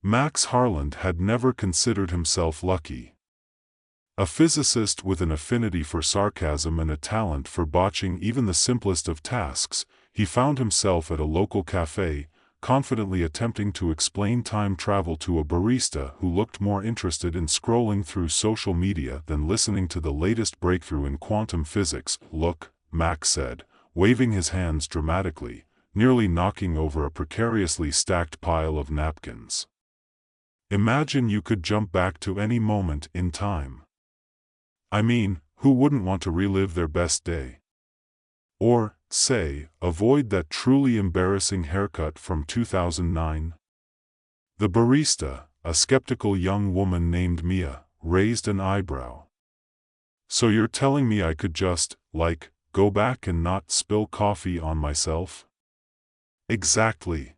Max Harland had never considered himself lucky. A physicist with an affinity for sarcasm and a talent for botching even the simplest of tasks, he found himself at a local cafe, confidently attempting to explain time travel to a barista who looked more interested in scrolling through social media than listening to the latest breakthrough in quantum physics. "Look," Max said, waving his hands dramatically, nearly knocking over a precariously stacked pile of napkins. "Imagine you could jump back to any moment in time. I mean, who wouldn't want to relive their best day? Or, say, avoid that truly embarrassing haircut from 2009? The barista, a skeptical young woman named Mia, raised an eyebrow. "So you're telling me I could just, go back and not spill coffee on myself?" "Exactly.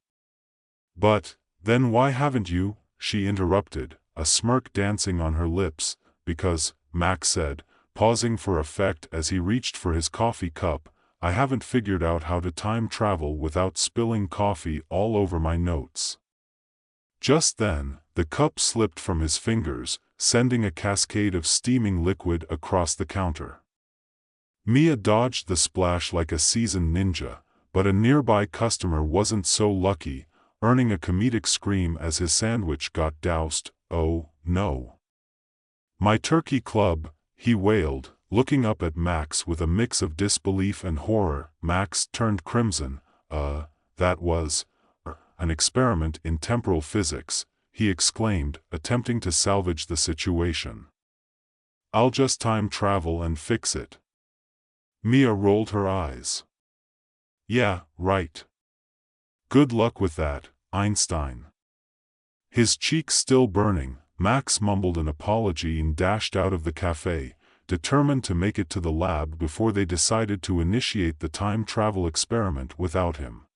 But, then why haven't you?" she interrupted, a smirk dancing on her lips. "Because," Max said, pausing for effect as he reached for his coffee cup, "I haven't figured out how to time travel without spilling coffee all over my notes." Just then, the cup slipped from his fingers, sending a cascade of steaming liquid across the counter. Mia dodged the splash like a seasoned ninja, but a nearby customer wasn't so lucky, earning a comedic scream as his sandwich got doused. "Oh, no. My turkey club," he wailed, looking up at Max with a mix of disbelief and horror. Max turned crimson. That was an experiment in temporal physics," he exclaimed, attempting to salvage the situation. "I'll just time travel and fix it." Mia rolled her eyes. "Yeah, right. Good luck with that, Einstein." His cheeks still burning, Max mumbled an apology and dashed out of the cafe, determined to make it to the lab before they decided to initiate the time travel experiment without him.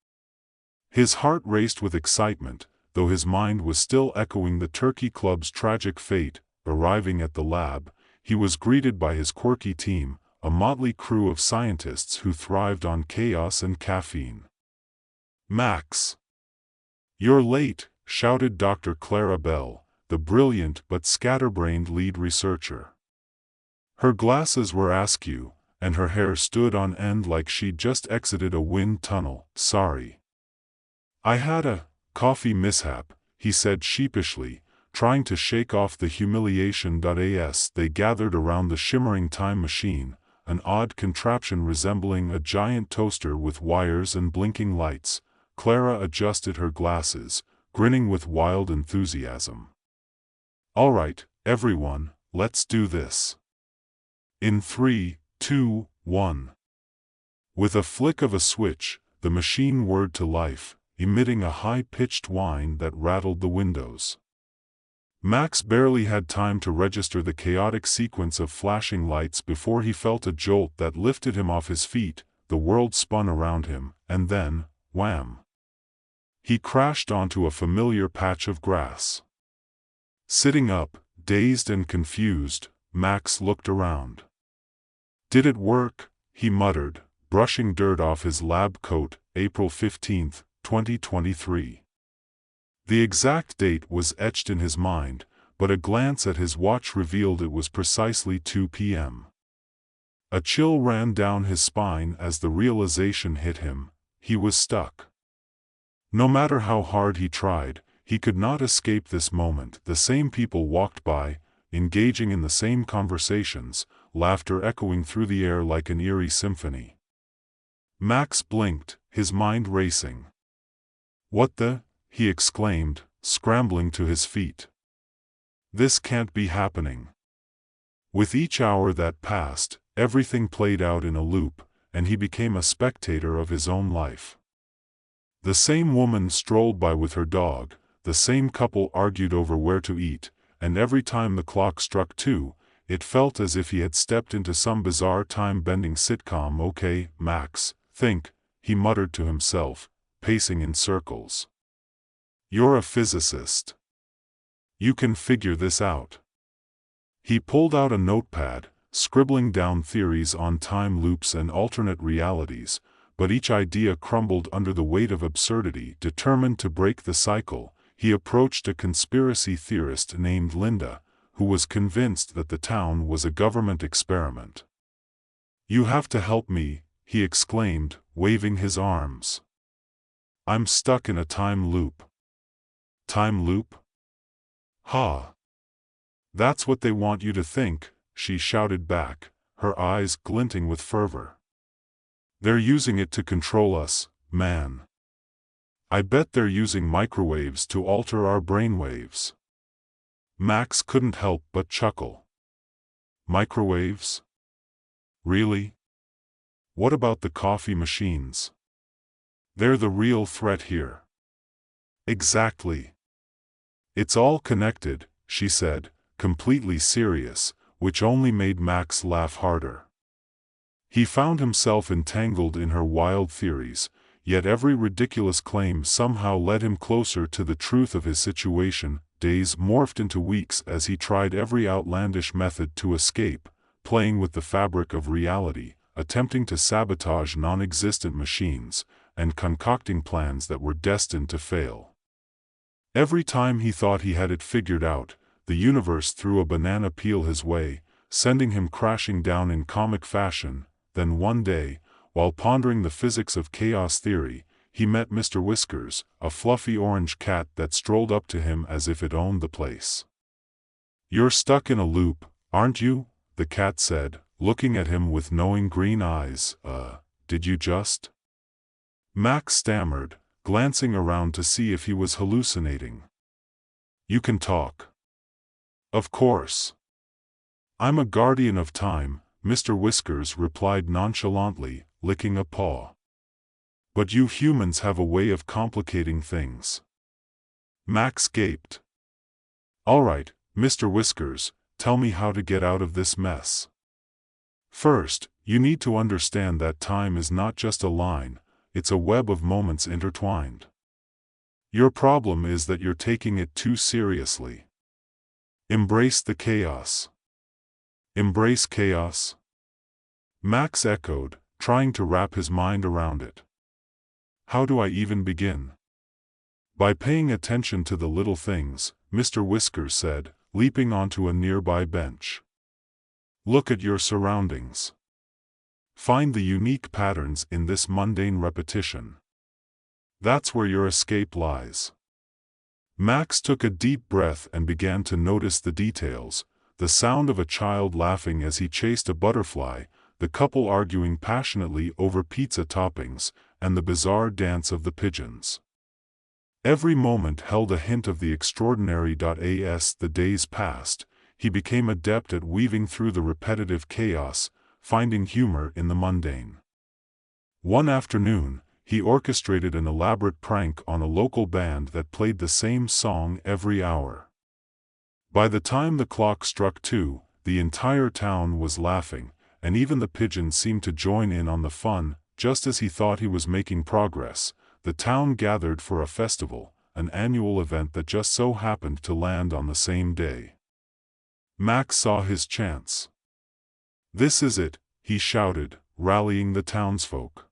His heart raced with excitement, though his mind was still echoing the Turkey Club's tragic fate. Arriving at the lab, he was greeted by his quirky team, a motley crew of scientists who thrived on chaos and caffeine. "Max! You're late," shouted Dr. Clara Bell, the brilliant but scatterbrained lead researcher. Her glasses were askew, and her hair stood on end like she'd just exited a wind tunnel. "Sorry. I had a coffee mishap," he said sheepishly, trying to shake off the humiliation. As they gathered around the shimmering time machine, an odd contraption resembling a giant toaster with wires and blinking lights, Clara adjusted her glasses, grinning with wild enthusiasm. "All right, everyone, let's do this. In 3, 2, 1. With a flick of a switch, the machine whirred to life, emitting a high-pitched whine that rattled the windows. Max barely had time to register the chaotic sequence of flashing lights before he felt a jolt that lifted him off his feet. The world spun around him, and then, wham! He crashed onto a familiar patch of grass. Sitting up, dazed and confused, Max looked around. "Did it work?" he muttered, brushing dirt off his lab coat. April 15, 2023. The exact date was etched in his mind, but a glance at his watch revealed it was precisely 2 p.m. A chill ran down his spine as the realization hit him: he was stuck. No matter how hard he tried, he could not escape this moment. The same people walked by, engaging in the same conversations, laughter echoing through the air like an eerie symphony. Max blinked, his mind racing. "What the?" he exclaimed, scrambling to his feet. "This can't be happening." With each hour that passed, everything played out in a loop, and he became a spectator of his own life. The same woman strolled by with her dog, the same couple argued over where to eat, and every time the clock struck 2, it felt as if he had stepped into some bizarre time-bending sitcom. "Okay, Max, think," he muttered to himself, pacing in circles. "You're a physicist. You can figure this out." He pulled out a notepad, scribbling down theories on time loops and alternate realities, but each idea crumbled under the weight of absurdity. Determined to break the cycle, he approached a conspiracy theorist named Linda, who was convinced that the town was a government experiment. "You have to help me," he exclaimed, waving his arms. "I'm stuck in a time loop." "Time loop? Ha! That's what they want you to think," she shouted back, her eyes glinting with fervor. "They're using it to control us, man. I bet they're using microwaves to alter our brainwaves." Max couldn't help but chuckle. Microwaves? Really? What about the coffee machines? They're the real threat here. Exactly. "It's all connected," she said, completely serious, which only made Max laugh harder. He found himself entangled in her wild theories, yet every ridiculous claim somehow led him closer to the truth of his situation. Days morphed into weeks as he tried every outlandish method to escape, playing with the fabric of reality, attempting to sabotage non-existent machines, and concocting plans that were destined to fail. Every time he thought he had it figured out, the universe threw a banana peel his way, sending him crashing down in comic fashion. Then one day, while pondering the physics of chaos theory, he met Mr. Whiskers, a fluffy orange cat that strolled up to him as if it owned the place. "You're stuck in a loop, aren't you?" the cat said, looking at him with knowing green eyes. Did you just?" Max stammered, glancing around to see if he was hallucinating. "You can talk." "Of course. I'm a guardian of time," Mr. Whiskers replied nonchalantly, licking a paw. "But you humans have a way of complicating things." Max gaped. "All right, Mr. Whiskers, tell me how to get out of this mess." "First, you need to understand that time is not just a line, it's a web of moments intertwined. Your problem is that you're taking it too seriously. Embrace the chaos." "Embrace chaos?" Max echoed, trying to wrap his mind around it. "How do I even begin?" "By paying attention to the little things," Mr. Whiskers said, leaping onto a nearby bench. "Look at your surroundings. Find the unique patterns in this mundane repetition. That's where your escape lies." Max took a deep breath and began to notice the details, the sound of a child laughing as he chased a butterfly, the couple arguing passionately over pizza toppings, and the bizarre dance of the pigeons. Every moment held a hint of the extraordinary. As the days passed, he became adept at weaving through the repetitive chaos, finding humor in the mundane. One afternoon, he orchestrated an elaborate prank on a local band that played the same song every hour. By the time the clock struck 2, the entire town was laughing, and even the pigeons seemed to join in on the fun. Just as he thought he was making progress, the town gathered for a festival, an annual event that just so happened to land on the same day. Max saw his chance. "This is it," he shouted, rallying the townsfolk.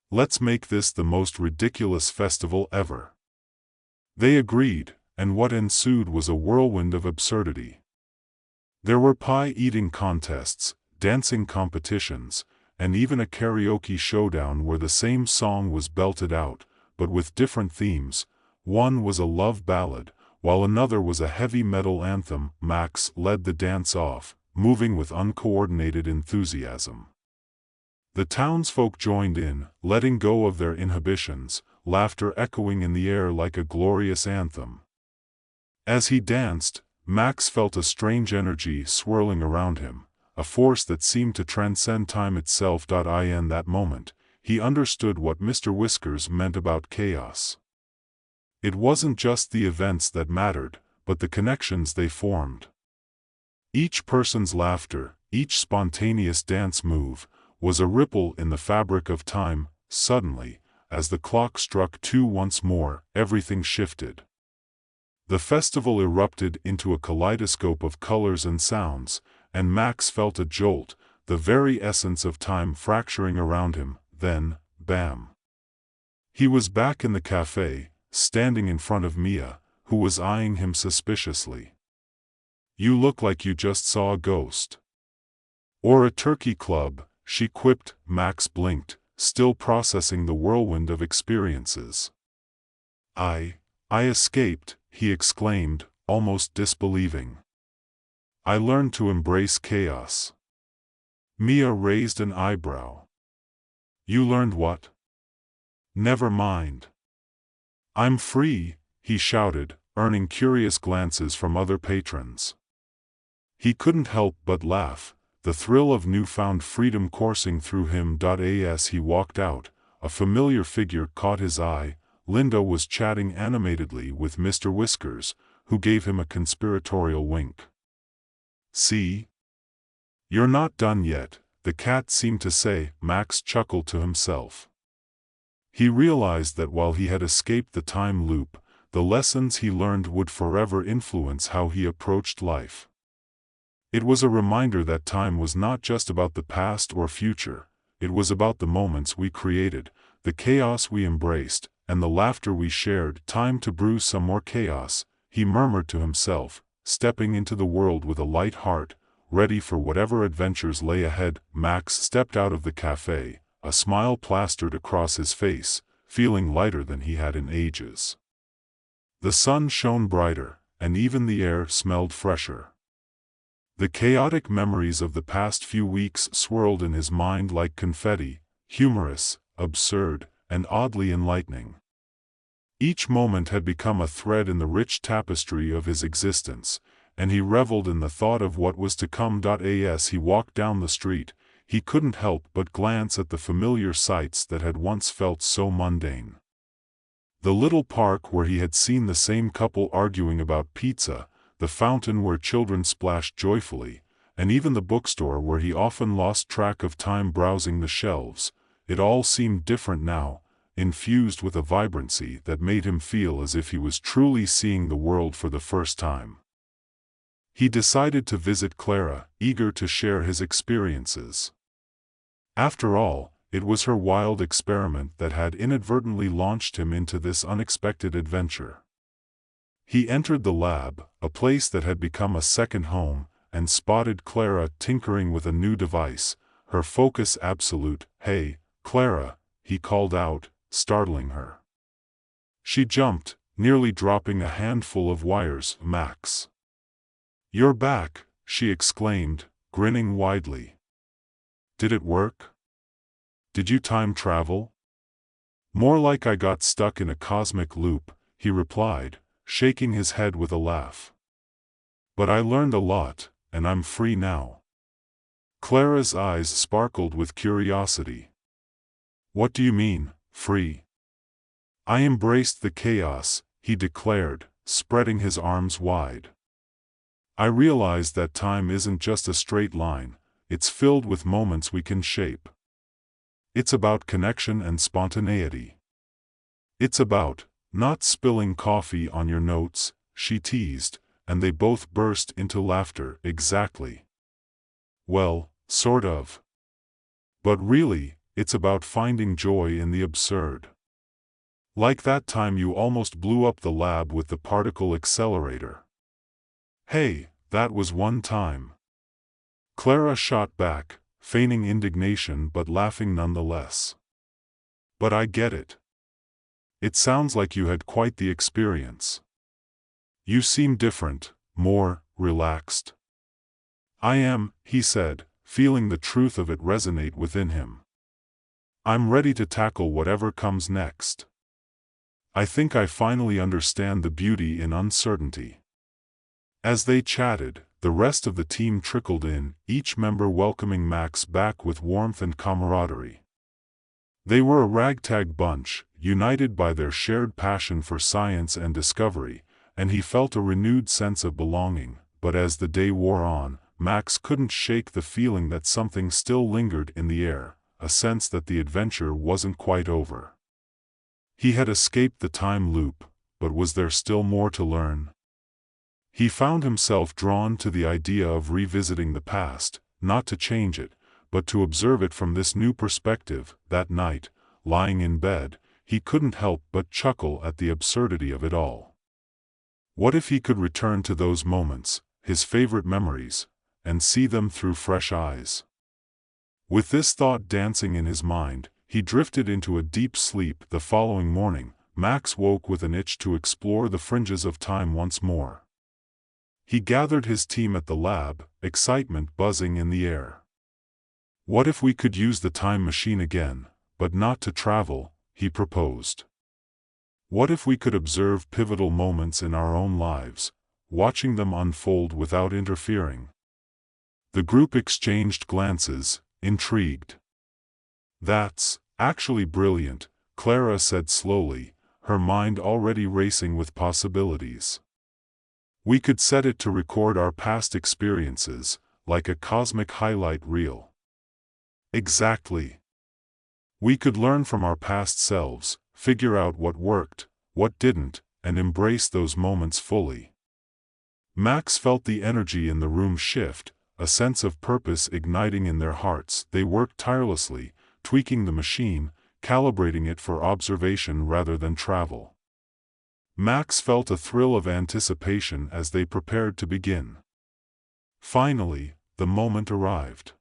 "Let's make this the most ridiculous festival ever." They agreed, and what ensued was a whirlwind of absurdity. There were pie-eating contests, dancing competitions, and even a karaoke showdown where the same song was belted out, but with different themes. One was a love ballad, while another was a heavy metal anthem. Max led the dance off, moving with uncoordinated enthusiasm. The townsfolk joined in, letting go of their inhibitions, laughter echoing in the air like a glorious anthem. As he danced, Max felt a strange energy swirling around him, a force that seemed to transcend time itself. In that moment, he understood what Mr. Whiskers meant about chaos. It wasn't just the events that mattered, but the connections they formed. Each person's laughter, each spontaneous dance move, was a ripple in the fabric of time. Suddenly, as the clock struck 2 once more, everything shifted. The festival erupted into a kaleidoscope of colors and sounds, and Max felt a jolt, the very essence of time fracturing around him. Then, bam! He was back in the cafe, standing in front of Mia, who was eyeing him suspiciously. "You look like you just saw a ghost." "Or a turkey club," she quipped. Max blinked, still processing the whirlwind of experiences. I escaped," he exclaimed, almost disbelieving. "I learned to embrace chaos." Mia raised an eyebrow. "You learned what?" "Never mind." "I'm free," he shouted, earning curious glances from other patrons. He couldn't help but laugh, the thrill of newfound freedom coursing through him. As he walked out, a familiar figure caught his eye. Linda was chatting animatedly with Mr. Whiskers, who gave him a conspiratorial wink. "See? You're not done yet," the cat seemed to say. Max chuckled to himself. He realized that while he had escaped the time loop, the lessons he learned would forever influence how he approached life. It was a reminder that time was not just about the past or future, it was about the moments we created, the chaos we embraced, and the laughter we shared. "Time to brew some more chaos," he murmured to himself, stepping into the world with a light heart, ready for whatever adventures lay ahead. Max stepped out of the cafe, a smile plastered across his face, feeling lighter than he had in ages. The sun shone brighter, and even the air smelled fresher. The chaotic memories of the past few weeks swirled in his mind like confetti, humorous, absurd, and oddly enlightening. Each moment had become a thread in the rich tapestry of his existence, and he reveled in the thought of what was to come. As he walked down the street, he couldn't help but glance at the familiar sights that had once felt so mundane. The little park where he had seen the same couple arguing about pizza, the fountain where children splashed joyfully, and even the bookstore where he often lost track of time browsing the shelves, it all seemed different now, infused with a vibrancy that made him feel as if he was truly seeing the world for the first time. He decided to visit Clara, eager to share his experiences. After all, it was her wild experiment that had inadvertently launched him into this unexpected adventure. He entered the lab, a place that had become a second home, and spotted Clara tinkering with a new device, her focus absolute. "Hey, Clara," he called out, startling her. She jumped, nearly dropping a handful of wires. "Max, you're back," she exclaimed, grinning widely. "Did it work? Did you time travel?" "More like I got stuck in a cosmic loop," he replied, shaking his head with a laugh. "But I learned a lot, and I'm free now." Clara's eyes sparkled with curiosity. "What do you mean, free?" "I embraced the chaos," he declared, spreading his arms wide. "I realized that time isn't just a straight line, it's filled with moments we can shape. It's about connection and spontaneity. It's about not spilling coffee on your notes," she teased, and they both burst into laughter. "Exactly. Well, sort of. But really, it's about finding joy in the absurd. Like that time you almost blew up the lab with the particle accelerator." "Hey, that was one time." Clara shot back, feigning indignation but laughing nonetheless. "But I get it. It sounds like you had quite the experience. You seem different, more relaxed." "I am," he said, feeling the truth of it resonate within him. "I'm ready to tackle whatever comes next. I think I finally understand the beauty in uncertainty." As they chatted, the rest of the team trickled in, each member welcoming Max back with warmth and camaraderie. They were a ragtag bunch, united by their shared passion for science and discovery, and he felt a renewed sense of belonging. But as the day wore on, Max couldn't shake the feeling that something still lingered in the air, a sense that the adventure wasn't quite over. He had escaped the time loop, but was there still more to learn? He found himself drawn to the idea of revisiting the past, not to change it, but to observe it from this new perspective. That night, lying in bed, he couldn't help but chuckle at the absurdity of it all. What if he could return to those moments, his favorite memories, and see them through fresh eyes? With this thought dancing in his mind, he drifted into a deep sleep. The following morning, Max woke with an itch to explore the fringes of time once more. He gathered his team at the lab, excitement buzzing in the air. What if we could use the time machine again, but not to travel, he proposed. What if we could observe pivotal moments in our own lives, watching them unfold without interfering? The group exchanged glances, intrigued. "That's actually brilliant," Clara said slowly, her mind already racing with possibilities. "We could set it to record our past experiences, like a cosmic highlight reel." "Exactly. We could learn from our past selves, figure out what worked, what didn't, and embrace those moments fully." Max felt the energy in the room shift, a sense of purpose igniting in their hearts. They worked tirelessly, tweaking the machine, calibrating it for observation rather than travel. Max felt a thrill of anticipation as they prepared to begin. Finally, the moment arrived.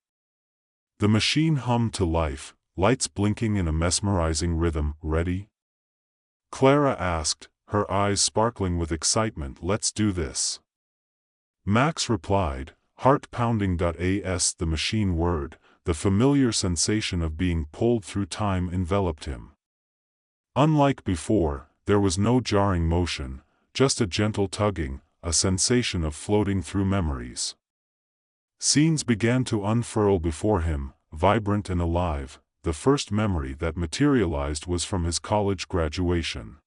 The machine hummed to life, lights blinking in a mesmerizing rhythm. "Ready?" Clara asked, her eyes sparkling with excitement. "Let's do this." Max replied, heart pounding. As the machine whirred, the familiar sensation of being pulled through time enveloped him. Unlike before, there was no jarring motion, just a gentle tugging, a sensation of floating through memories. Scenes began to unfurl before him, vibrant and alive. The first memory that materialized was from his college graduation.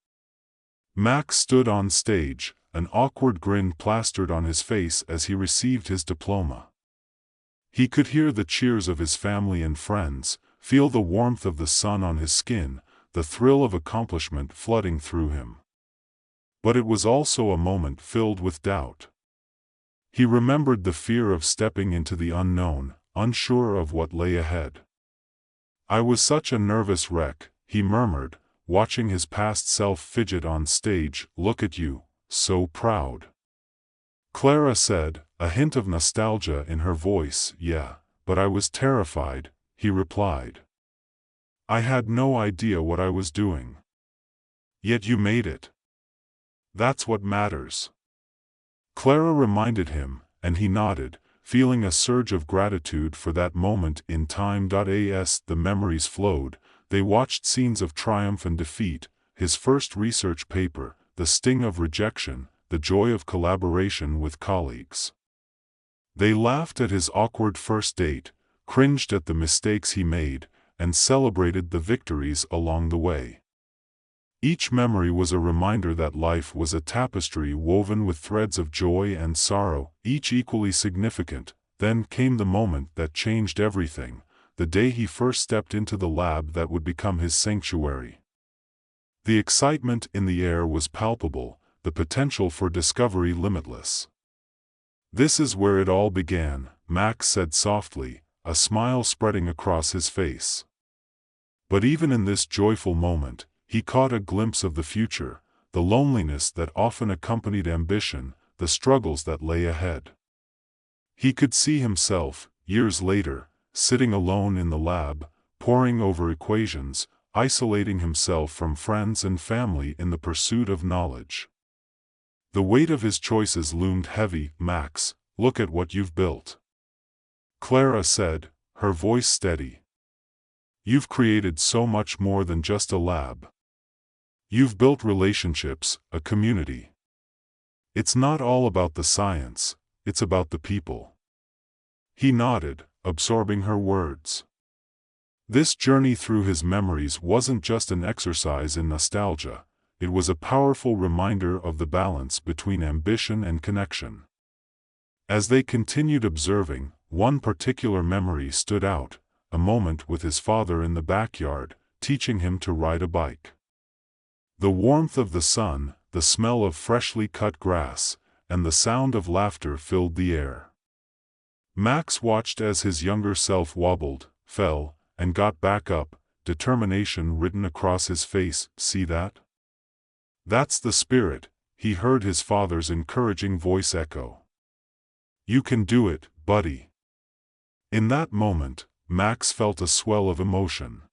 Max stood on stage, an awkward grin plastered on his face as he received his diploma. He could hear the cheers of his family and friends, feel the warmth of the sun on his skin, the thrill of accomplishment flooding through him. But it was also a moment filled with doubt. He remembered the fear of stepping into the unknown, unsure of what lay ahead. "I was such a nervous wreck," he murmured, watching his past self fidget on stage. "Look at you, so proud." Clara said, a hint of nostalgia in her voice. "Yeah, but I was terrified," he replied. "I had no idea what I was doing." "Yet you made it. That's what matters." Clara reminded him, and he nodded, feeling a surge of gratitude for that moment in time. As the memories flowed, they watched scenes of triumph and defeat, his first research paper, the sting of rejection, the joy of collaboration with colleagues. They laughed at his awkward first date, cringed at the mistakes he made, and celebrated the victories along the way. Each memory was a reminder that life was a tapestry woven with threads of joy and sorrow, each equally significant. Then came the moment that changed everything, the day he first stepped into the lab that would become his sanctuary. The excitement in the air was palpable, the potential for discovery limitless. "This is where it all began," Max said softly, a smile spreading across his face. But even in this joyful moment, he caught a glimpse of the future, the loneliness that often accompanied ambition, the struggles that lay ahead. He could see himself, years later, sitting alone in the lab, poring over equations, isolating himself from friends and family in the pursuit of knowledge. The weight of his choices loomed heavy. "Max, look at what you've built," Clara said, her voice steady. "You've created so much more than just a lab. You've built relationships, a community. It's not all about the science, it's about the people." He nodded, absorbing her words. This journey through his memories wasn't just an exercise in nostalgia, it was a powerful reminder of the balance between ambition and connection. As they continued observing, one particular memory stood out, a moment with his father in the backyard, teaching him to ride a bike. The warmth of the sun, the smell of freshly cut grass, and the sound of laughter filled the air. Max watched as his younger self wobbled, fell, and got back up, determination written across his face. "See that? That's the spirit," he heard his father's encouraging voice echo. "You can do it, buddy." In that moment, Max felt a swell of emotion.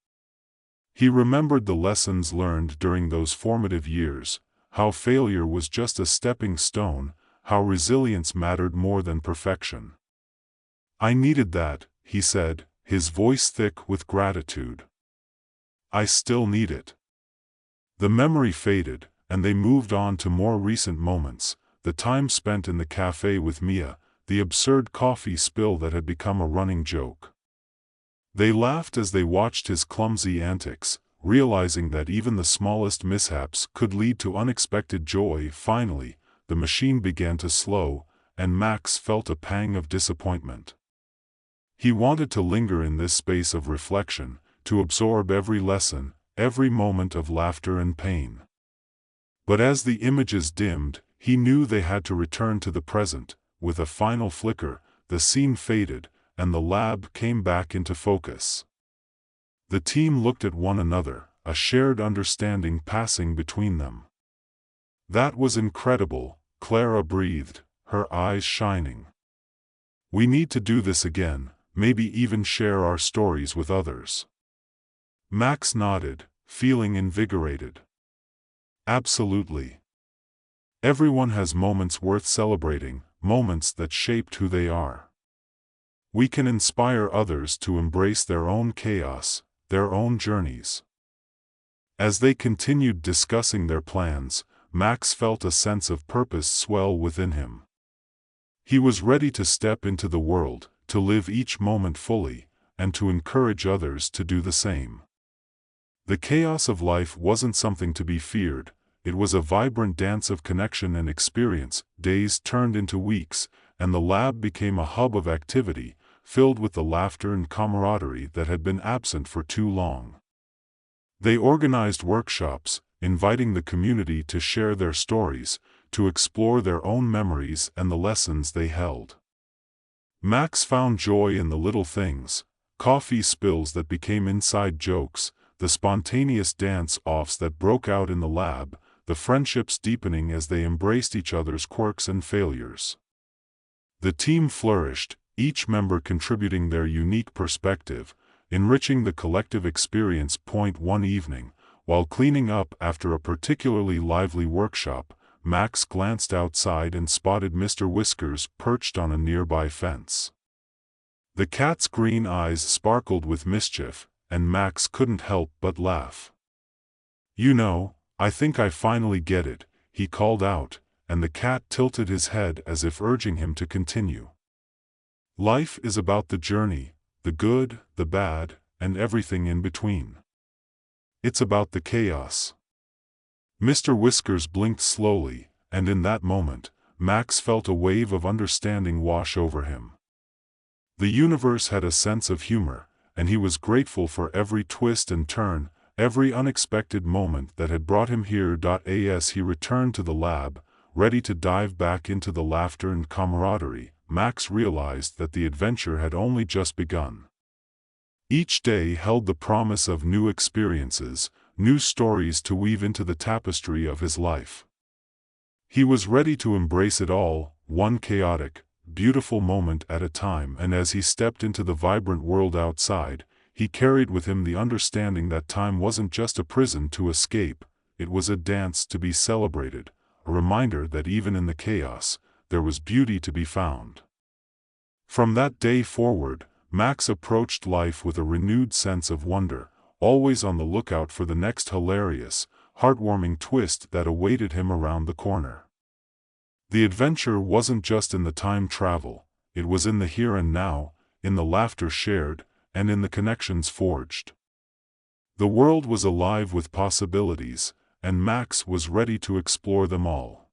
He remembered the lessons learned during those formative years, how failure was just a stepping stone, how resilience mattered more than perfection. "I needed that," he said, his voice thick with gratitude. "I still need it." The memory faded, and they moved on to more recent moments, the time spent in the cafe with Mia, the absurd coffee spill that had become a running joke. They laughed as they watched his clumsy antics, realizing that even the smallest mishaps could lead to unexpected joy. Finally, the machine began to slow, and Max felt a pang of disappointment. He wanted to linger in this space of reflection, to absorb every lesson, every moment of laughter and pain. But as the images dimmed, he knew they had to return to the present. With a final flicker, the scene faded, and the lab came back into focus. The team looked at one another, a shared understanding passing between them. "That was incredible," Clara breathed, her eyes shining. "We need to do this again, maybe even share our stories with others." Max nodded, feeling invigorated. "Absolutely. Everyone has moments worth celebrating, moments that shaped who they are. We can inspire others to embrace their own chaos, their own journeys." As they continued discussing their plans, Max felt a sense of purpose swell within him. He was ready to step into the world, to live each moment fully, and to encourage others to do the same. The chaos of life wasn't something to be feared, it was a vibrant dance of connection and experience. Days turned into weeks, and the lab became a hub of activity, filled with the laughter and camaraderie that had been absent for too long. They organized workshops, inviting the community to share their stories, to explore their own memories and the lessons they held. Max found joy in the little things, coffee spills that became inside jokes, the spontaneous dance-offs that broke out in the lab, the friendships deepening as they embraced each other's quirks and failures. The team flourished, each member contributing their unique perspective, enriching the collective experience. One evening, while cleaning up after a particularly lively workshop, Max glanced outside and spotted Mr. Whiskers perched on a nearby fence. The cat's green eyes sparkled with mischief, and Max couldn't help but laugh. "You know, I think I finally get it," he called out, and the cat tilted his head as if urging him to continue. "Life is about the journey, the good, the bad, and everything in between. It's about the chaos." Mr. Whiskers blinked slowly, and in that moment, Max felt a wave of understanding wash over him. The universe had a sense of humor, and he was grateful for every twist and turn, every unexpected moment that had brought him here. As he returned to the lab, ready to dive back into the laughter and camaraderie, Max realized that the adventure had only just begun. Each day held the promise of new experiences, new stories to weave into the tapestry of his life. He was ready to embrace it all, one chaotic, beautiful moment at a time. And as he stepped into the vibrant world outside, he carried with him the understanding that time wasn't just a prison to escape, it was a dance to be celebrated, a reminder that even in the chaos, there was beauty to be found. From that day forward, Max approached life with a renewed sense of wonder, always on the lookout for the next hilarious, heartwarming twist that awaited him around the corner. The adventure wasn't just in the time travel, it was in the here and now, in the laughter shared, and in the connections forged. The world was alive with possibilities, and Max was ready to explore them all.